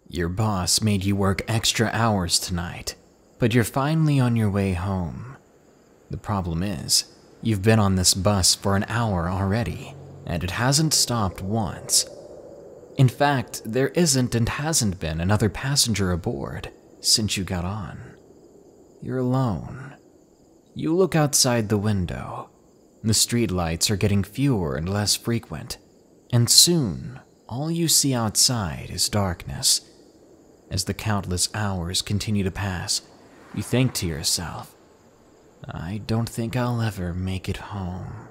Your boss made you work extra hours tonight, but you're finally on your way home. The problem is, you've been on this bus for an hour already, and it hasn't stopped once. In fact, there isn't and hasn't been another passenger aboard since you got on. You're alone. You look outside the window. The street lights are getting fewer and less frequent, and soon, all you see outside is darkness. As the countless hours continue to pass, you think to yourself, I don't think I'll ever make it home.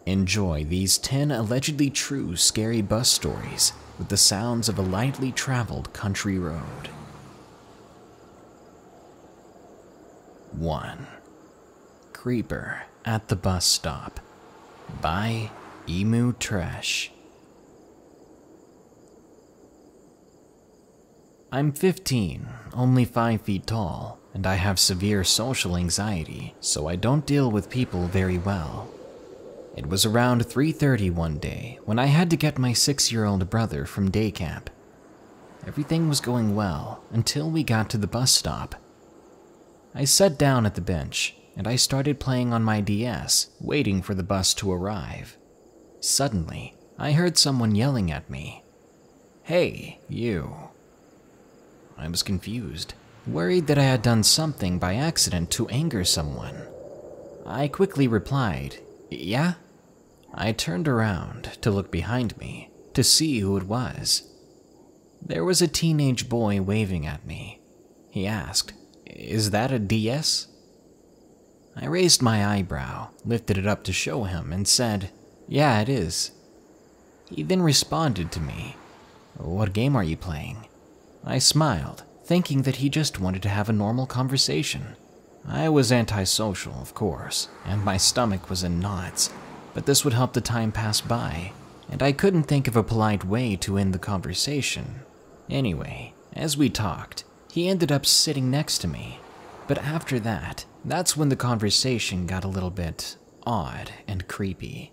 Enjoy these 10 allegedly true scary bus stories with the sounds of a lightly traveled country road. 1. Creeper at the Bus Stop by EmuTresh. I'm 15, only 5 feet tall, and I have severe social anxiety, so I don't deal with people very well. It was around 3:30 one day when I had to get my 6-year-old brother from day camp. Everything was going well until we got to the bus stop. I sat down at the bench and I started playing on my DS, waiting for the bus to arrive. Suddenly, I heard someone yelling at me. "Hey, you." I was confused, worried that I had done something by accident to anger someone. I quickly replied, "Yeah?" I turned around to look behind me to see who it was. There was a teenage boy waving at me. He asked, "Is that a DS?" I raised my eyebrow, lifted it up to show him, and said, "Yeah, it is." He then responded to me, "What game are you playing?" I smiled, thinking that he just wanted to have a normal conversation. I was antisocial, of course, and my stomach was in knots, but this would help the time pass by, and I couldn't think of a polite way to end the conversation. Anyway, as we talked, he ended up sitting next to me, but after that, that's when the conversation got a little bit odd and creepy.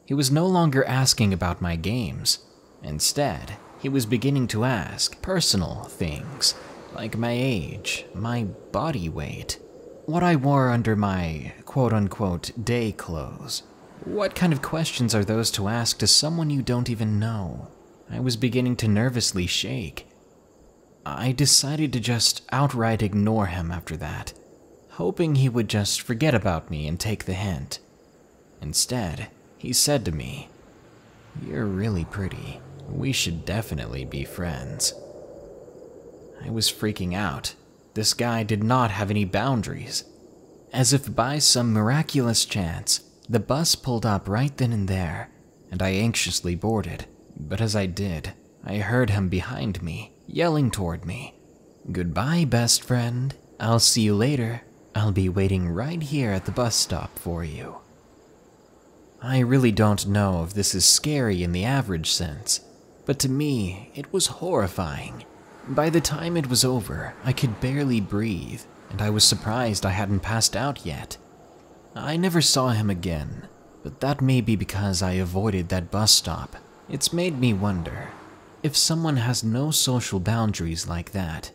He was no longer asking about my games. Instead, he was beginning to ask personal things, like my age, my body weight, what I wore under my quote-unquote day clothes. What kind of questions are those to ask to someone you don't even know? I was beginning to nervously shake. I decided to just outright ignore him after that, hoping he would just forget about me and take the hint. Instead, he said to me, "You're really pretty. We should definitely be friends." I was freaking out. This guy did not have any boundaries. As if by some miraculous chance, the bus pulled up right then and there, and I anxiously boarded. But as I did, I heard him behind me, yelling toward me, "Goodbye, best friend. I'll see you later. I'll be waiting right here at the bus stop for you." I really don't know if this is scary in the average sense, but to me, it was horrifying. By the time it was over, I could barely breathe, and I was surprised I hadn't passed out yet. I never saw him again, but that may be because I avoided that bus stop. It's made me wonder, if someone has no social boundaries like that,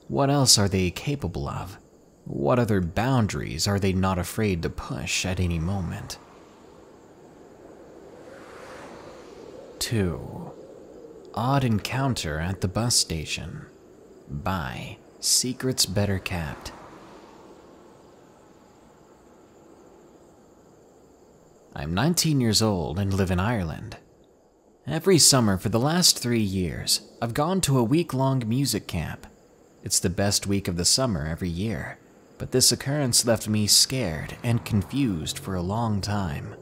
what else are they capable of? What other boundaries are they not afraid to push at any moment? 2. Odd Encounter at the Bus Station by Secrets Better Kept. I'm 19 years old and live in Ireland. Every summer for the last 3 years, I've gone to a week-long music camp. It's the best week of the summer every year, but this occurrence left me scared and confused for a long time.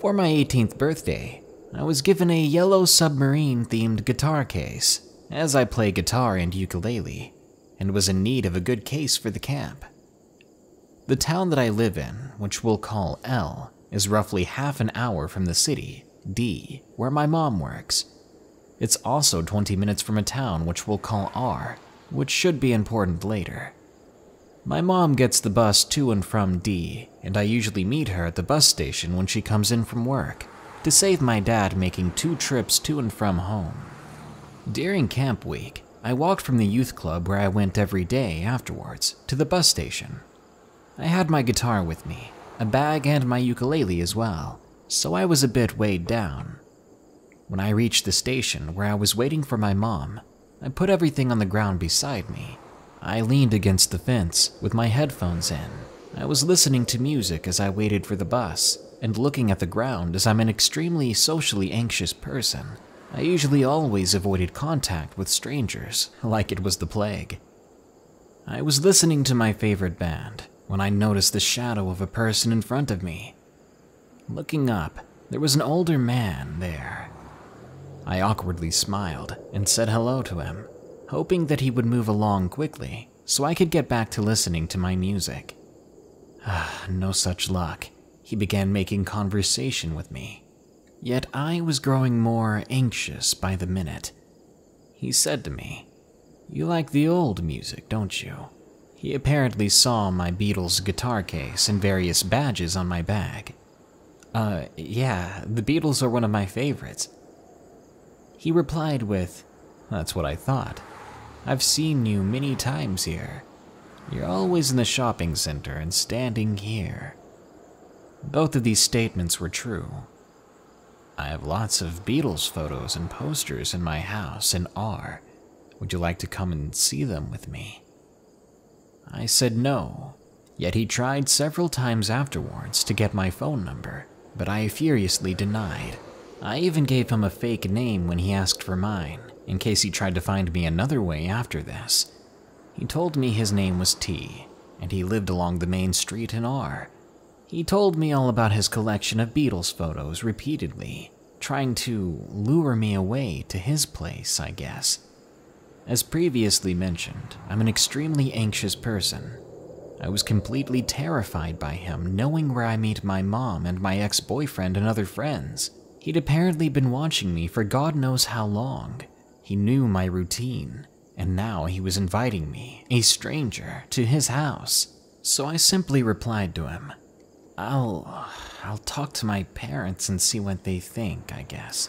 For my 18th birthday, I was given a yellow submarine-themed guitar case, as I play guitar and ukulele, and was in need of a good case for the camp. The town that I live in, which we'll call L, is roughly half an hour from the city, D, where my mom works. It's also 20 minutes from a town which we'll call R, which should be important later. My mom gets the bus to and from D, and I usually meet her at the bus station when she comes in from work, to save my dad making 2 trips to and from home. During camp week, I walked from the youth club where I went every day afterwards to the bus station. I had my guitar with me, a bag and my ukulele as well, so I was a bit weighed down. When I reached the station where I was waiting for my mom, I put everything on the ground beside me. I leaned against the fence with my headphones in. I was listening to music as I waited for the bus and looking at the ground as I'm an extremely socially anxious person. I usually always avoided contact with strangers like it was the plague. I was listening to my favorite band when I noticed the shadow of a person in front of me. Looking up, there was an older man there. I awkwardly smiled and said hello to him, hoping that he would move along quickly so I could get back to listening to my music. No such luck. He began making conversation with me. Yet I was growing more anxious by the minute. He said to me, "You like the old music, don't you?" He apparently saw my Beatles guitar case and various badges on my bag. Yeah, the Beatles are one of my favorites." He replied with, "That's what I thought. I've seen you many times here. You're always in the shopping center and standing here." Both of these statements were true. I have lots of Beatles photos and posters in my house in R. Would you like to come and see them with me? I said no, yet he tried several times afterwards to get my phone number, but I furiously denied. I even gave him a fake name when he asked for mine, in case he tried to find me another way after this. He told me his name was T, and he lived along the main street in R. He told me all about his collection of Beatles photos repeatedly, trying to lure me away to his place, I guess. As previously mentioned, I'm an extremely anxious person. I was completely terrified by him knowing where I meet my mom and my ex-boyfriend and other friends. He'd apparently been watching me for God knows how long. He knew my routine, and now he was inviting me, a stranger, to his house. So I simply replied to him, I'll talk to my parents and see what they think, I guess."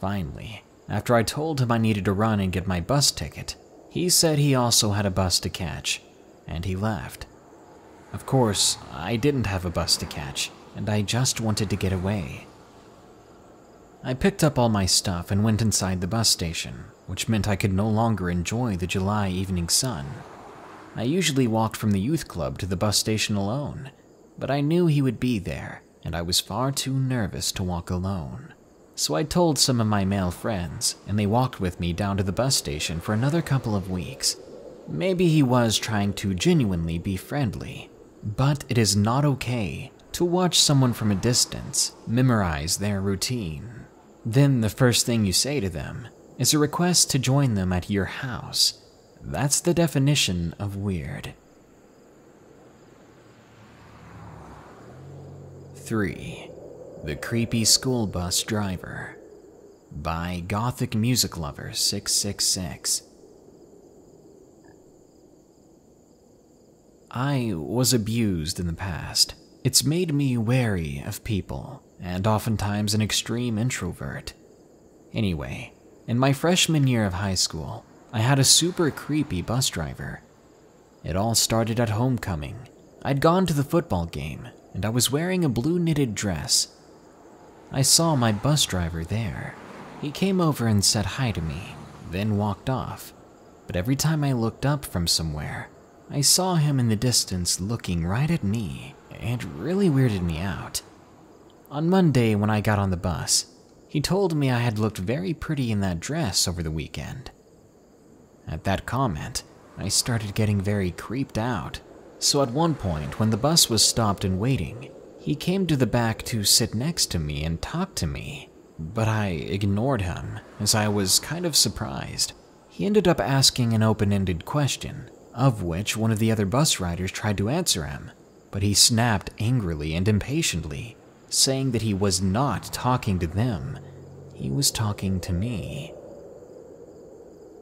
Finally, after I told him I needed to run and get my bus ticket, he said he also had a bus to catch, and he left. Of course, I didn't have a bus to catch, and I just wanted to get away. I picked up all my stuff and went inside the bus station, which meant I could no longer enjoy the July evening sun. I usually walked from the youth club to the bus station alone, but I knew he would be there, and I was far too nervous to walk alone. So I told some of my male friends, and they walked with me down to the bus station for another couple of weeks. Maybe he was trying to genuinely be friendly, but it is not okay to watch someone from a distance memorize their routine. Then the first thing you say to them is a request to join them at your house. That's the definition of weird. 3. The Creepy School Bus Driver by Gothic Music Lover 666. I was abused in the past. It's made me wary of people, and oftentimes an extreme introvert. Anyway, in my freshman year of high school, I had a super creepy bus driver. It all started at homecoming. I'd gone to the football game, and I was wearing a blue knitted dress. I saw my bus driver there. He came over and said hi to me, then walked off. But every time I looked up from somewhere, I saw him in the distance looking right at me, and it really weirded me out. On Monday, when I got on the bus, he told me I had looked very pretty in that dress over the weekend. At that comment, I started getting very creeped out. So at one point, when the bus was stopped and waiting, he came to the back to sit next to me and talk to me. But I ignored him, as I was kind of surprised. He ended up asking an open-ended question, of which one of the other bus riders tried to answer him, but he snapped angrily and impatiently, saying that he was not talking to them, he was talking to me.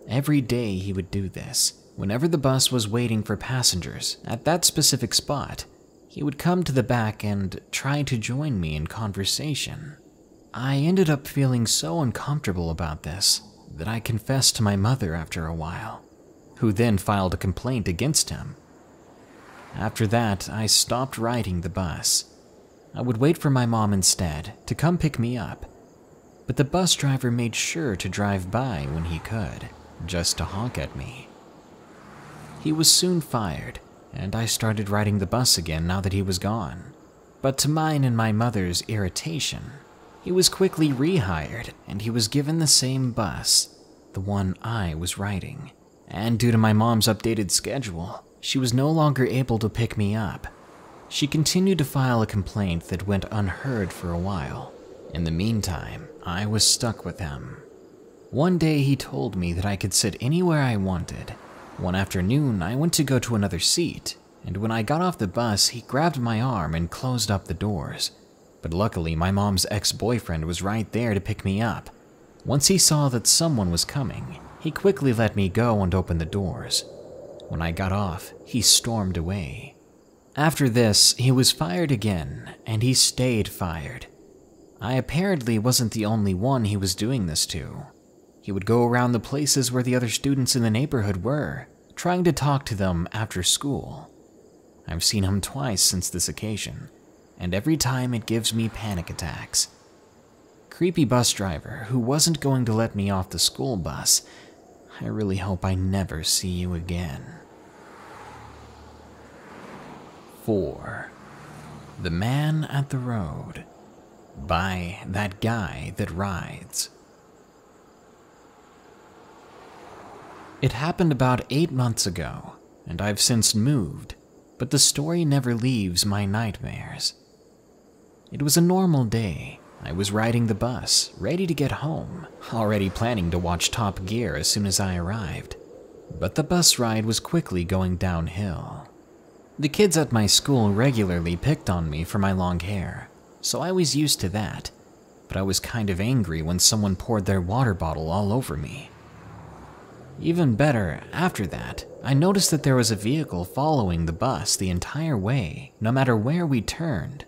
Every day he would do this. Whenever the bus was waiting for passengers at that specific spot, he would come to the back and try to join me in conversation. I ended up feeling so uncomfortable about this that I confessed to my mother after a while, who then filed a complaint against him. After that, I stopped riding the bus. I would wait for my mom instead to come pick me up, but the bus driver made sure to drive by when he could, just to honk at me. He was soon fired, and I started riding the bus again now that he was gone. But to mine and my mother's irritation, he was quickly rehired and he was given the same bus, the one I was riding. And due to my mom's updated schedule, she was no longer able to pick me up. She continued to file a complaint that went unheard for a while. In the meantime, I was stuck with him. One day he told me that I could sit anywhere I wanted. One afternoon, I went to go to another seat, and when I got off the bus, he grabbed my arm and closed up the doors. But luckily, my mom's ex-boyfriend was right there to pick me up. Once he saw that someone was coming, he quickly let me go and opened the doors. When I got off, he stormed away. After this, he was fired again, and he stayed fired. I apparently wasn't the only one he was doing this to. He would go around the places where the other students in the neighborhood were, trying to talk to them after school. I've seen him twice since this occasion, and every time it gives me panic attacks. Creepy bus driver who wasn't going to let me off the school bus, I really hope I never see you again. 4. The Man at the Road by That Guy That Rides. It happened about 8 months ago, and I've since moved, but the story never leaves my nightmares. It was a normal day. I was riding the bus, ready to get home, already planning to watch Top Gear as soon as I arrived. But the bus ride was quickly going downhill. The kids at my school regularly picked on me for my long hair, so I was used to that, but I was kind of angry when someone poured their water bottle all over me. Even better, after that, I noticed that there was a vehicle following the bus the entire way, no matter where we turned.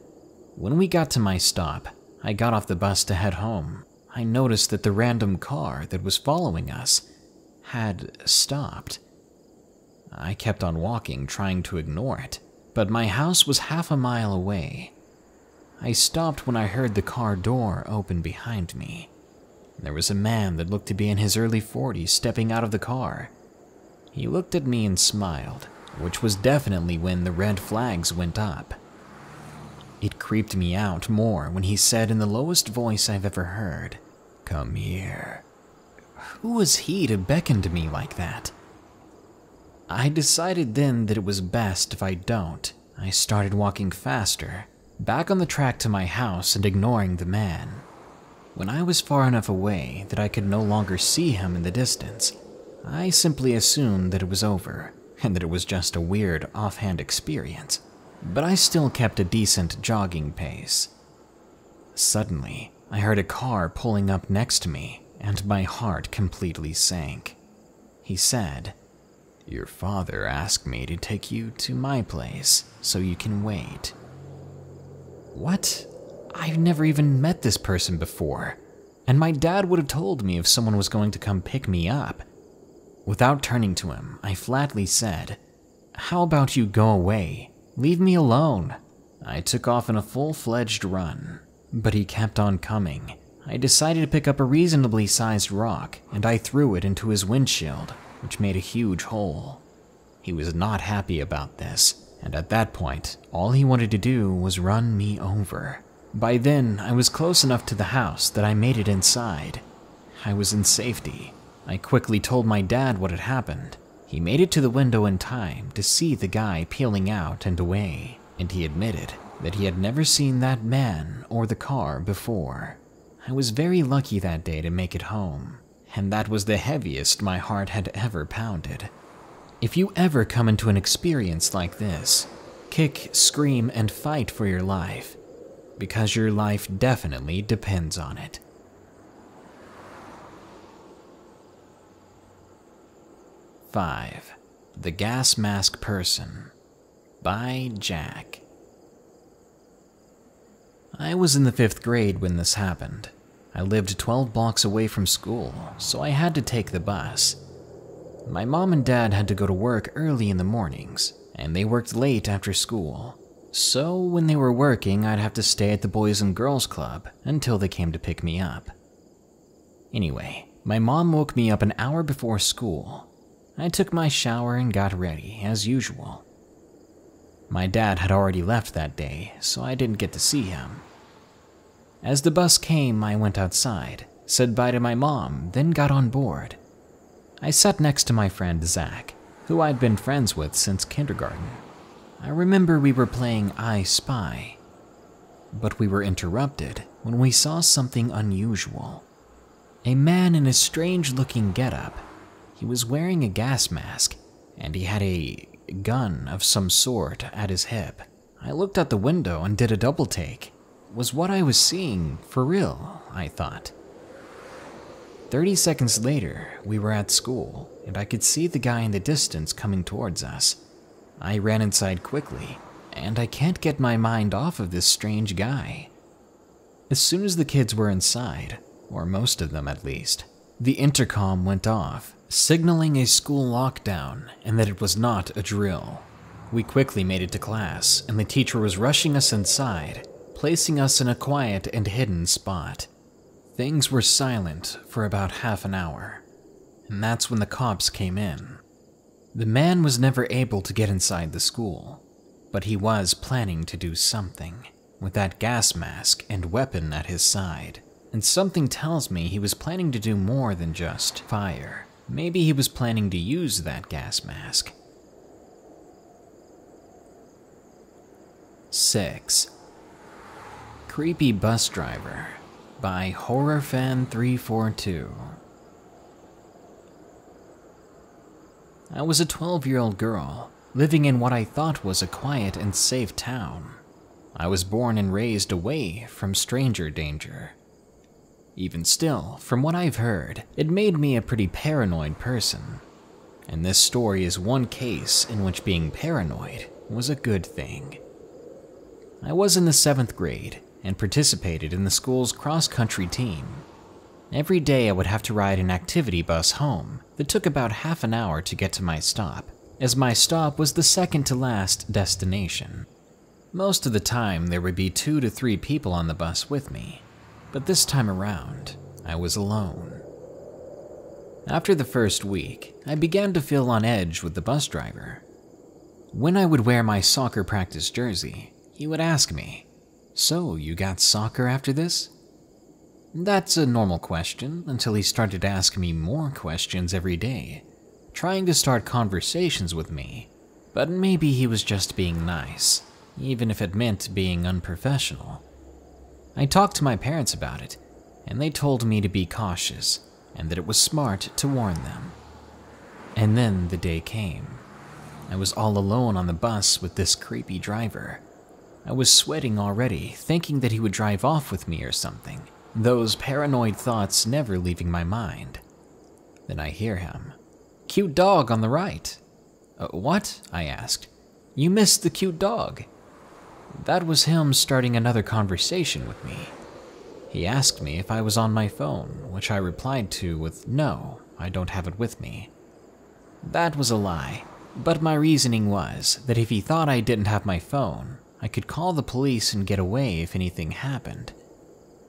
When we got to my stop, I got off the bus to head home. I noticed that the random car that was following us had stopped. I kept on walking, trying to ignore it, but my house was half a mile away. I stopped when I heard the car door open behind me. There was a man that looked to be in his early 40s stepping out of the car. He looked at me and smiled, which was definitely when the red flags went up. It creeped me out more when he said in the lowest voice I've ever heard, "Come here." Who was he to beckon to me like that? I decided then that it was best if I don't. I started walking faster, back on the track to my house and ignoring the man. When I was far enough away that I could no longer see him in the distance, I simply assumed that it was over, and that it was just a weird offhand experience. But I still kept a decent jogging pace. Suddenly, I heard a car pulling up next to me, and my heart completely sank. He said, "Your father asked me to take you to my place, so you can wait." What? I've never even met this person before, and my dad would have told me if someone was going to come pick me up. Without turning to him, I flatly said, "How about you go away? Leave me alone." I took off in a full-fledged run, but he kept on coming. I decided to pick up a reasonably sized rock, and I threw it into his windshield, which made a huge hole. He was not happy about this, and at that point, all he wanted to do was run me over. By then, I was close enough to the house that I made it inside. I was in safety. I quickly told my dad what had happened. He made it to the window in time to see the guy peeling out and away, and he admitted that he had never seen that man or the car before. I was very lucky that day to make it home, and that was the heaviest my heart had ever pounded. If you ever come into an experience like this, kick, scream, and fight for your life, because your life definitely depends on it. 5. The Gas Mask Person by Jack. I was in the 5th grade when this happened. I lived 12 blocks away from school, so I had to take the bus. My mom and dad had to go to work early in the mornings, and they worked late after school. So when they were working, I'd have to stay at the Boys and Girls Club until they came to pick me up. Anyway, my mom woke me up an hour before school. I took my shower and got ready, as usual. My dad had already left that day, so I didn't get to see him. As the bus came, I went outside, said bye to my mom, then got on board. I sat next to my friend Zach, who I'd been friends with since kindergarten. I remember we were playing I Spy, but we were interrupted when we saw something unusual. A man in a strange-looking getup. He was wearing a gas mask, and he had a gun of some sort at his hip. I looked out the window and did a double take. Was what I was seeing for real, I thought. 30 seconds later, we were at school, and I could see the guy in the distance coming towards us. I ran inside quickly, and I can't get my mind off of this strange guy. As soon as the kids were inside, or most of them at least, the intercom went off, signaling a school lockdown and that it was not a drill. We quickly made it to class, and the teacher was rushing us inside, placing us in a quiet and hidden spot. Things were silent for about half an hour, and that's when the cops came in. The man was never able to get inside the school, but he was planning to do something with that gas mask and weapon at his side. And something tells me he was planning to do more than just fire. Maybe he was planning to use that gas mask. 6. Creepy Bus Driver by HorrorFan342. I was a 12-year-old girl, living in what I thought was a quiet and safe town. I was born and raised away from stranger danger. Even still, from what I've heard, it made me a pretty paranoid person. And this story is one case in which being paranoid was a good thing. I was in the 7th grade and participated in the school's cross-country team. Every day I would have to ride an activity bus home that took about half an hour to get to my stop, as my stop was the second to last destination. Most of the time there would be 2 to 3 people on the bus with me, but this time around, I was alone. After the first week, I began to feel on edge with the bus driver. When I would wear my soccer practice jersey, he would ask me, "So, you got soccer after this?" That's a normal question until he started to ask me more questions every day, trying to start conversations with me, but maybe he was just being nice, even if it meant being unprofessional. I talked to my parents about it, and they told me to be cautious and that it was smart to warn them. And then the day came. I was all alone on the bus with this creepy driver. I was sweating already, thinking that he would drive off with me or something, those paranoid thoughts never leaving my mind. Then I hear him. "Cute dog on the right." What? I asked. "You missed the cute dog." That was him starting another conversation with me. He asked me if I was on my phone, which I replied to with, "No, I don't have it with me." That was a lie, but my reasoning was that if he thought I didn't have my phone, I could call the police and get away if anything happened.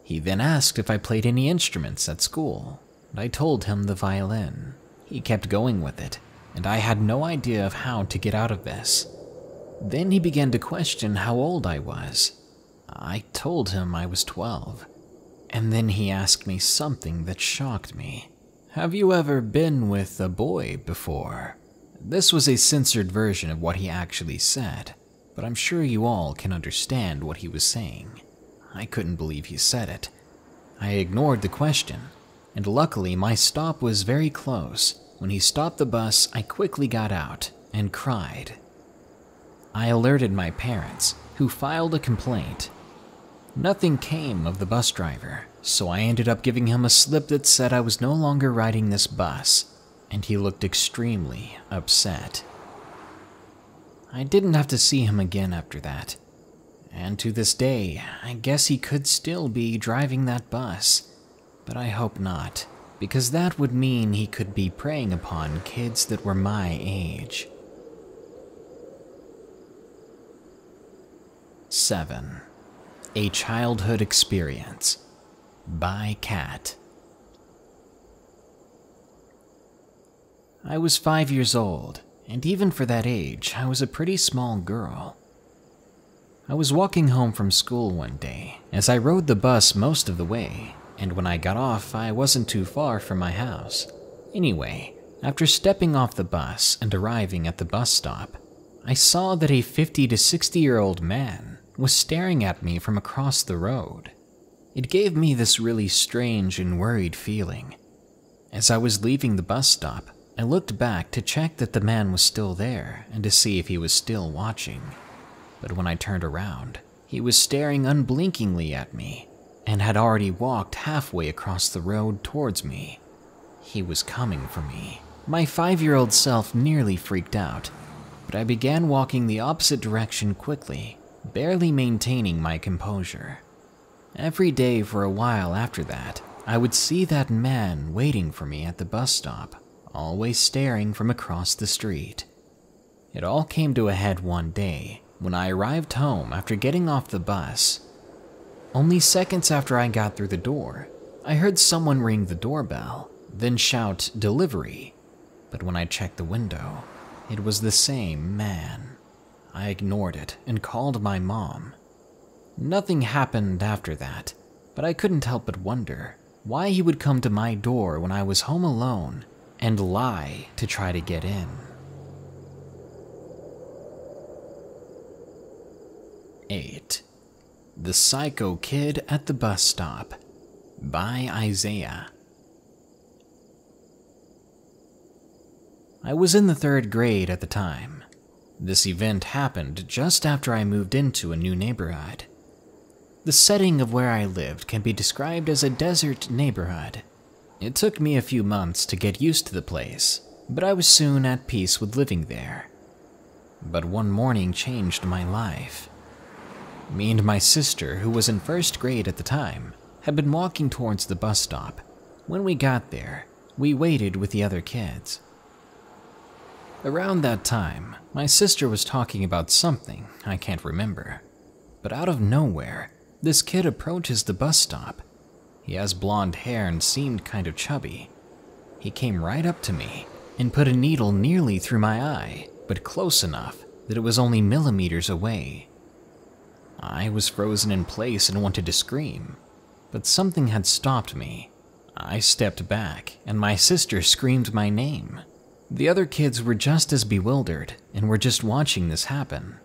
He then asked if I played any instruments at school, and I told him the violin. He kept going with it, and I had no idea of how to get out of this. Then he began to question how old I was. I told him I was 12. And then he asked me something that shocked me. "Have you ever been with a boy before?" This was a censored version of what he actually said, but I'm sure you all can understand what he was saying. I couldn't believe he said it. I ignored the question, and luckily my stop was very close. When he stopped the bus, I quickly got out and cried. I alerted my parents, who filed a complaint. Nothing came of the bus driver, so I ended up giving him a slip that said I was no longer riding this bus, and he looked extremely upset. I didn't have to see him again after that, and to this day, I guess he could still be driving that bus. but I hope not, because that would mean he could be preying upon kids that were my age. 7. A Childhood Experience by Kat. I was 5 years old, and even for that age, I was a pretty small girl. I was walking home from school one day, as I rode the bus most of the way, and when I got off, I wasn't too far from my house. Anyway, after stepping off the bus and arriving at the bus stop, I saw that a 50 to 60-year-old man was staring at me from across the road. It gave me this really strange and worried feeling. As I was leaving the bus stop, I looked back to check that the man was still there and to see if he was still watching. But when I turned around, he was staring unblinkingly at me and had already walked halfway across the road towards me. He was coming for me. My 5-year-old self nearly freaked out, but I began walking the opposite direction quickly, barely maintaining my composure. Every day for a while after that, I would see that man waiting for me at the bus stop, always staring from across the street. It all came to a head one day when I arrived home after getting off the bus. Only seconds after I got through the door, I heard someone ring the doorbell, then shout "delivery." But when I checked the window, it was the same man. I ignored it and called my mom. Nothing happened after that, but I couldn't help but wonder why he would come to my door when I was home alone and lie to try to get in. 8. The Psycho Kid at the Bus Stop by Isaiah. I was in the 3rd grade at the time. This event happened just after I moved into a new neighborhood. The setting of where I lived can be described as a desert neighborhood. It took me a few months to get used to the place, but I was soon at peace with living there. But one morning changed my life. Me and my sister, who was in 1st grade at the time, had been walking towards the bus stop. When we got there, we waited with the other kids. Around that time, my sister was talking about something I can't remember. But out of nowhere, this kid approaches the bus stop. He has blonde hair and seemed kind of chubby. He came right up to me and put a needle nearly through my eye, but close enough that it was only millimeters away. I was frozen in place and wanted to scream, but something had stopped me. I stepped back, and my sister screamed my name. The other kids were just as bewildered and were just watching this happen.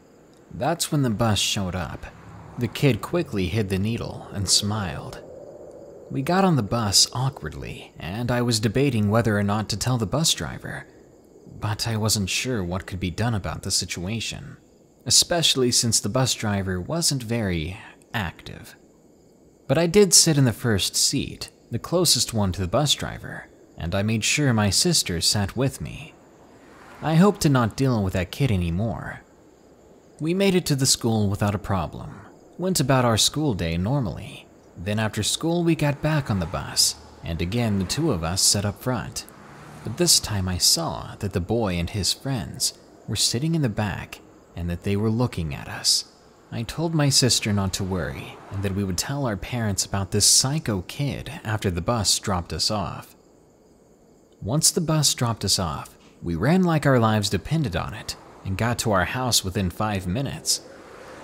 That's when the bus showed up. The kid quickly hid the needle and smiled. We got on the bus awkwardly, and I was debating whether or not to tell the bus driver, but I wasn't sure what could be done about the situation, especially since the bus driver wasn't very active. But I did sit in the first seat, the closest one to the bus driver, and I made sure my sister sat with me. I hoped to not deal with that kid anymore. We made it to the school without a problem, went about our school day normally. Then after school we got back on the bus, and again the two of us sat up front. But this time I saw that the boy and his friends were sitting in the back and that they were looking at us. I told my sister not to worry and that we would tell our parents about this psycho kid after the bus dropped us off. Once the bus dropped us off, we ran like our lives depended on it and got to our house within 5 minutes.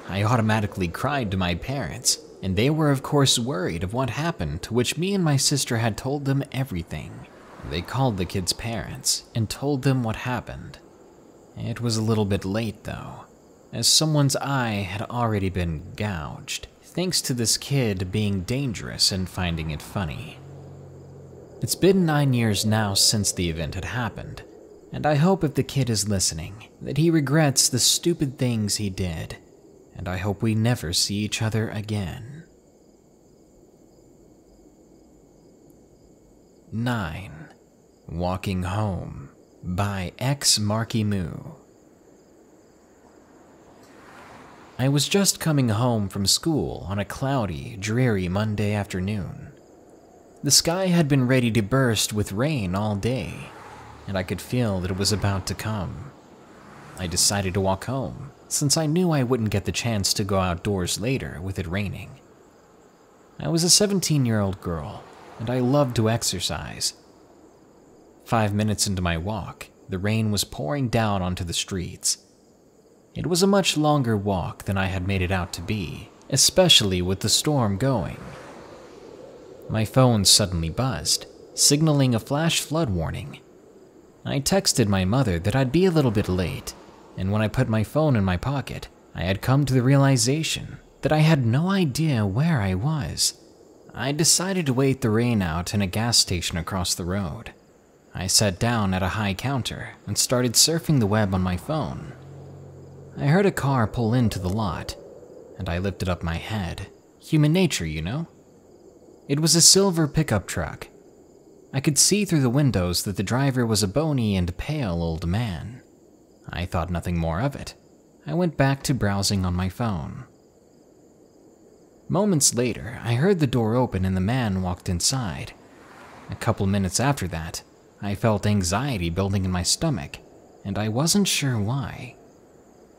I automatically cried to my parents, and they were of course worried of what happened, to which me and my sister had told them everything. They called the kids' parents and told them what happened. It was a little bit late though, as someone's eye had already been gouged, thanks to this kid being dangerous and finding it funny. It's been 9 years now since the event had happened, and I hope if the kid is listening that he regrets the stupid things he did, and I hope we never see each other again. 9. Walking Home by XMarkimoo. I was just coming home from school on a cloudy, dreary Monday afternoon. The sky had been ready to burst with rain all day, and I could feel that it was about to come. I decided to walk home, since I knew I wouldn't get the chance to go outdoors later with it raining. I was a 17-year-old girl, and I loved to exercise. 5 minutes into my walk, the rain was pouring down onto the streets. It was a much longer walk than I had made it out to be, especially with the storm going. My phone suddenly buzzed, signaling a flash flood warning. I texted my mother that I'd be a little bit late, and when I put my phone in my pocket, I had come to the realization that I had no idea where I was. I decided to wait the rain out in a gas station across the road. I sat down at a high counter and started surfing the web on my phone. I heard a car pull into the lot, and I lifted up my head. Human nature, you know? It was a silver pickup truck. I could see through the windows that the driver was a bony and pale old man. I thought nothing more of it. I went back to browsing on my phone. Moments later, I heard the door open and the man walked inside. A couple minutes after that, I felt anxiety building in my stomach, and I wasn't sure why.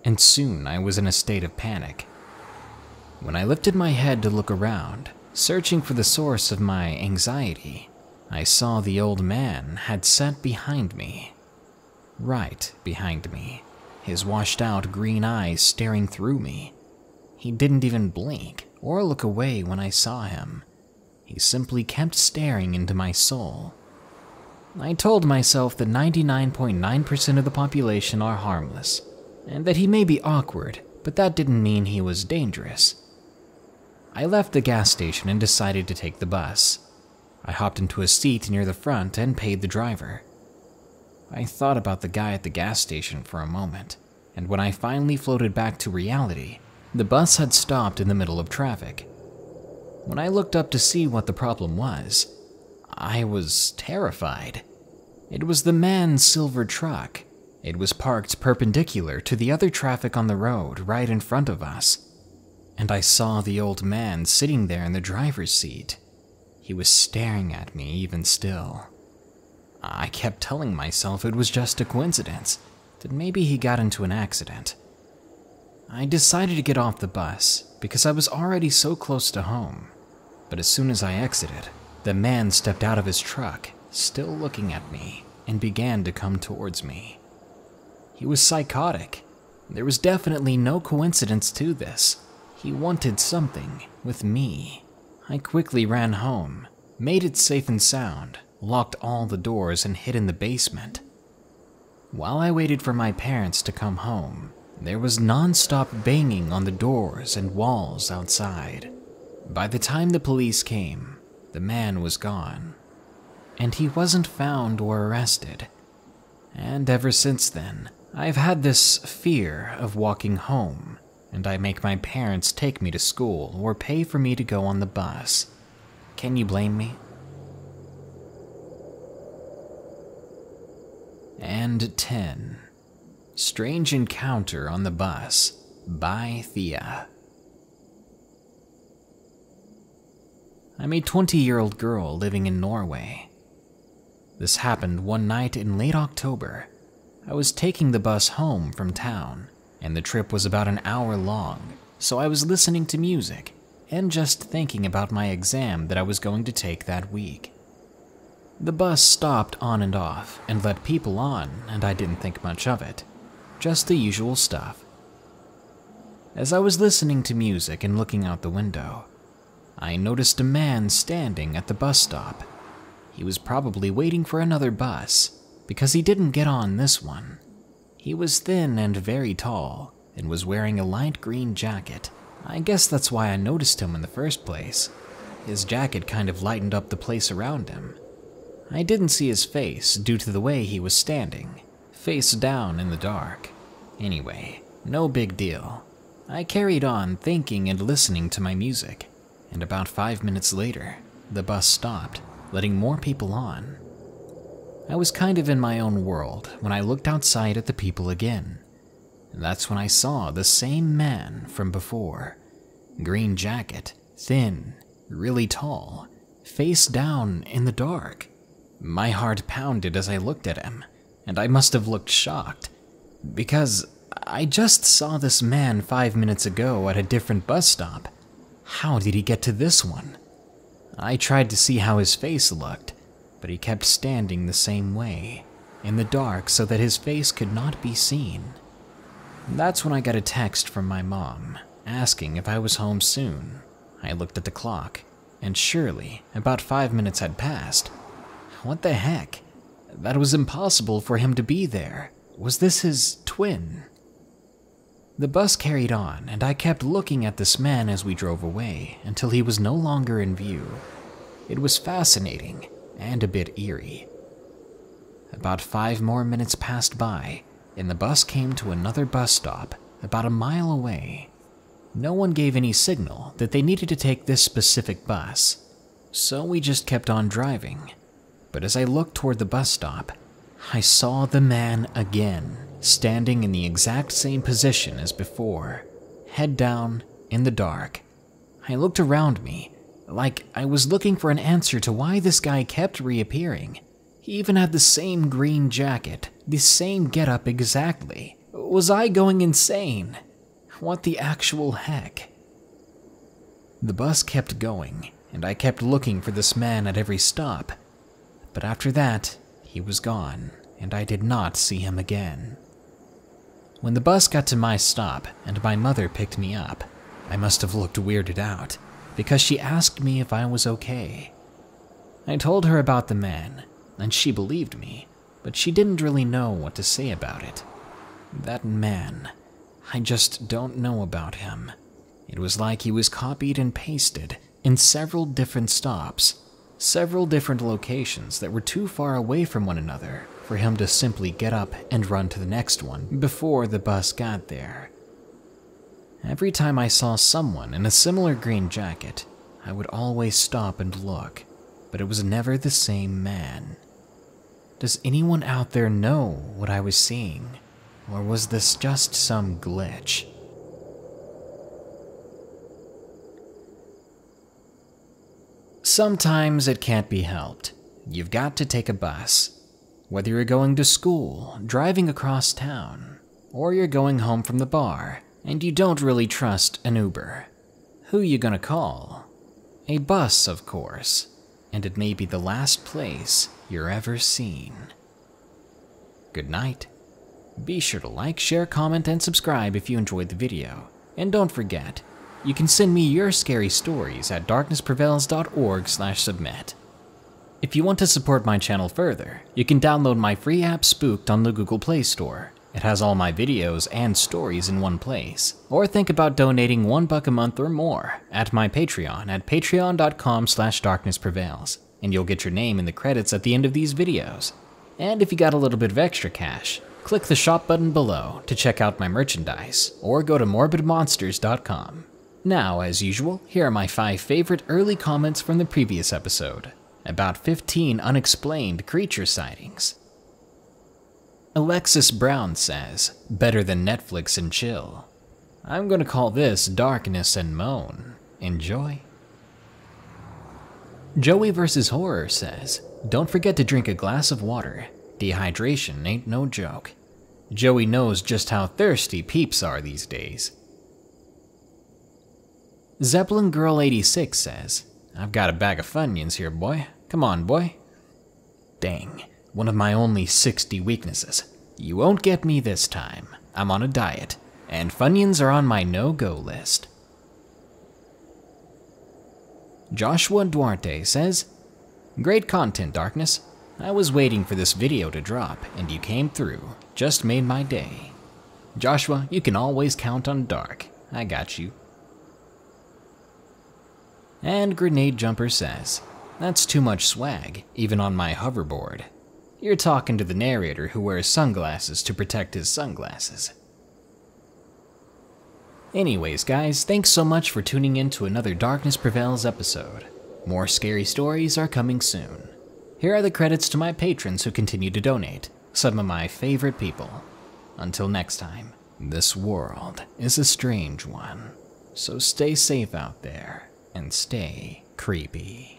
And soon I was in a state of panic. When I lifted my head to look around, searching for the source of my anxiety, I saw the old man had sat behind me. Right behind me, his washed-out green eyes staring through me. He didn't even blink or look away when I saw him. He simply kept staring into my soul. I told myself that 99.9% of the population are harmless, and that he may be awkward, but that didn't mean he was dangerous. I left the gas station and decided to take the bus. I hopped into a seat near the front and paid the driver. I thought about the guy at the gas station for a moment, and when I finally floated back to reality, the bus had stopped in the middle of traffic. When I looked up to see what the problem was, I was terrified. It was the man's silver truck. It was parked perpendicular to the other traffic on the road right in front of us. And I saw the old man sitting there in the driver's seat. He was staring at me even still. I kept telling myself it was just a coincidence, that maybe he got into an accident. I decided to get off the bus because I was already so close to home. But as soon as I exited, the man stepped out of his truck, still looking at me, and began to come towards me. He was psychotic. There was definitely no coincidence to this. He wanted something with me. I quickly ran home, made it safe and sound, locked all the doors, and hid in the basement. While I waited for my parents to come home, there was non-stop banging on the doors and walls outside. By the time the police came, the man was gone, and he wasn't found or arrested. And ever since then, I've had this fear of walking home, and I make my parents take me to school or pay for me to go on the bus. Can you blame me? And 10. Strange Encounter on the Bus by Thea. I'm a 20-year-old girl living in Norway. This happened one night in late October. I was taking the bus home from town, and the trip was about an hour long, so I was listening to music and just thinking about my exam that I was going to take that week. The bus stopped on and off and let people on, and I didn't think much of it. Just the usual stuff. As I was listening to music and looking out the window, I noticed a man standing at the bus stop. He was probably waiting for another bus, because he didn't get on this one. He was thin and very tall, and was wearing a light green jacket. I guess that's why I noticed him in the first place. His jacket kind of lightened up the place around him. I didn't see his face due to the way he was standing, face down in the dark. Anyway, no big deal. I carried on thinking and listening to my music, and about 5 minutes later, the bus stopped, letting more people on. I was kind of in my own world when I looked outside at the people again. And that's when I saw the same man from before. Green jacket, thin, really tall, face down in the dark. My heart pounded as I looked at him, and I must have looked shocked, because I just saw this man 5 minutes ago at a different bus stop. How did he get to this one? I tried to see how his face looked, but he kept standing the same way, in the dark so that his face could not be seen. That's when I got a text from my mom, asking if I was home soon. I looked at the clock, and surely about 5 minutes had passed. What the heck? That was impossible for him to be there. Was this his twin? The bus carried on, and I kept looking at this man as we drove away until he was no longer in view. It was fascinating and a bit eerie. About 5 more minutes passed by, and the bus came to another bus stop about a mile away. No one gave any signal that they needed to take this specific bus, so we just kept on driving. But as I looked toward the bus stop, I saw the man again, standing in the exact same position as before, head down, in the dark. I looked around me, like I was looking for an answer to why this guy kept reappearing. He even had the same green jacket, the same getup exactly. Was I going insane? What the actual heck? The bus kept going, and I kept looking for this man at every stop. But after that, he was gone, and I did not see him again. When the bus got to my stop and my mother picked me up, I must have looked weirded out, because she asked me if I was okay. I told her about the man, and she believed me, but she didn't really know what to say about it. That man, I just don't know about him. It was like he was copied and pasted in several different stops, several different locations that were too far away from one another for him to simply get up and run to the next one before the bus got there. Every time I saw someone in a similar green jacket, I would always stop and look, but it was never the same man. Does anyone out there know what I was seeing, or was this just some glitch? Sometimes it can't be helped. You've got to take a bus. Whether you're going to school, driving across town, or you're going home from the bar, and you don't really trust an Uber. Who you gonna call? A bus, of course, and it may be the last place you're ever seen. Good night. Be sure to like, share, comment, and subscribe if you enjoyed the video. And don't forget, you can send me your scary stories at darknessprevails.org/submit. If you want to support my channel further, you can download my free app Spooked on the Google Play Store. It has all my videos and stories in one place. Or think about donating $1 a month or more at my Patreon at patreon.com/darknessprevails, and you'll get your name in the credits at the end of these videos. And if you got a little bit of extra cash, click the shop button below to check out my merchandise, or go to morbidmonsters.com. Now, as usual, here are my 5 favorite early comments from the previous episode, about 15 unexplained creature sightings. Alexis Brown says, better than Netflix and chill. I'm gonna call this darkness and moan. Enjoy. Joey vs. Horror says, don't forget to drink a glass of water. Dehydration ain't no joke. Joey knows just how thirsty peeps are these days. Zeppelin Girl 86 says, I've got a bag of Funyuns here, boy. Come on, boy. Dang, one of my only 60 weaknesses. You won't get me this time. I'm on a diet, and Funyuns are on my no-go list. Joshua Duarte says, great content, Darkness. I was waiting for this video to drop, and you came through. Just made my day. Joshua, you can always count on Dark. I got you. And Grenade Jumper says, that's too much swag, even on my hoverboard. You're talking to the narrator who wears sunglasses to protect his sunglasses. Anyways, guys, thanks so much for tuning in to another Darkness Prevails episode. More scary stories are coming soon. Here are the credits to my patrons who continue to donate, some of my favorite people. Until next time, this world is a strange one, so stay safe out there and stay creepy.